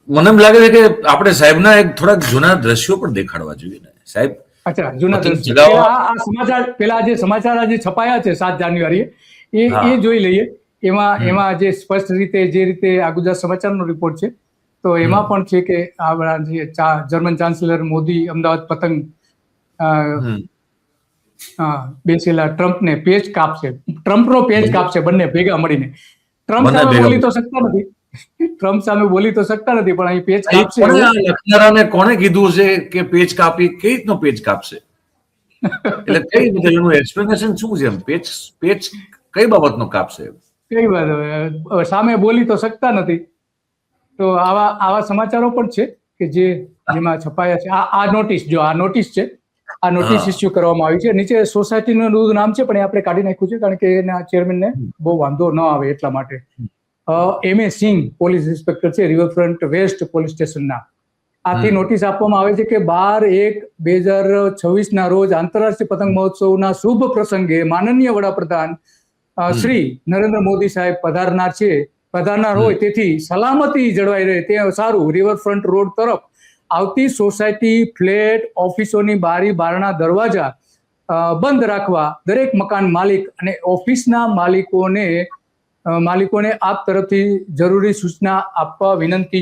મને એમ લાગે છે કે આપણે સાહેબના એક થોડાક જૂના દ્રશ્યો પણ દેખાડવા જોઈએ ને સાહેબ. અચ્છા, જૂના પતંગ દ્રશ્યો ચગાવવા. પેલા આ સમાચાર, પેલા જે સમાચાર આજે છપાયા છે 7 જાન્યુઆરીએ એ હા. જોઈ લઈએ. એમાં હમ. એમાં જે સ્પષ્ટ રીતે જે રીતે આ ગુજરાત સમાચારનો રિપોર્ટ છે તો એમાં પણ છે કે આ જે જર્મન ચાન્સેલર મોદી અમદાવાદ પતંગ હમ. બેસેલા ટ્રમ્પને પેચ કાપશે, ટ્રમ્પનો પેચ કાપશે બંને ભેગા મળીને. ટ્રમ્પ બંને સામે ભેગા બોલી તો શકતા નથી, ટ્રમ્પ સામે બોલી તો શકતા નથી, પણ અહીં પેચ એ કાપશે કોણે એવું. આ લખનારાને કોણે કીધું છે કે પેચ કાપી કઈ રીતનો પેચ કાપશે? એટલે કઈ રીતે એનું એક્સપ્લેનેશન શું છે? એમ પેચ પેચ કઈ બાબતનો કાપશે? કઈ વાત હવે સામે બોલી તો શકતા નથી. તો આવા આવા સમાચારો પણ છે કે જેમાં છપાયા છે. આ નોટિસ, જો આ નોટિસ છે, આ નોટિસ ઇસ્યુ કરવામાં આવી છે. નીચે સોસાયટીનું નામ છે પણ એ આપણે કાઢી નાખ્યું છે કારણ કે એના ચેરમેનને બહુ વાંધો ન આવે એટલા માટે. M.A. સિંહ પોલીસ ઇન્સ્પેક્ટર છે, રિવરફ્રન્ટ વેસ્ટ પોલીસ સ્ટેશનના. આથી નોટિસ આપવામાં આવે છે કે 12/1/2026 ના રોજ આંતરરાષ્ટ્રીય પતંગ મહોત્સવના શુભ પ્રસંગે માનનીય વડાપ્રધાન શ્રી નરેન્દ્ર મોદી સાહેબ પધારનાર હોય, તેથી સલામતી જળવાઈ રહે તે સારું રિવરફ્રન્ટ રોડ તરફ આવતી સોસાયટી, ફ્લેટ, ઓફિસોની બારી બારણા દરવાજા બંધ રાખવા દરેક મકાન માલિક અને ઓફિસના માલિકોને આપ તરફથી જરૂરી સૂચના આપવા વિનંતી છે.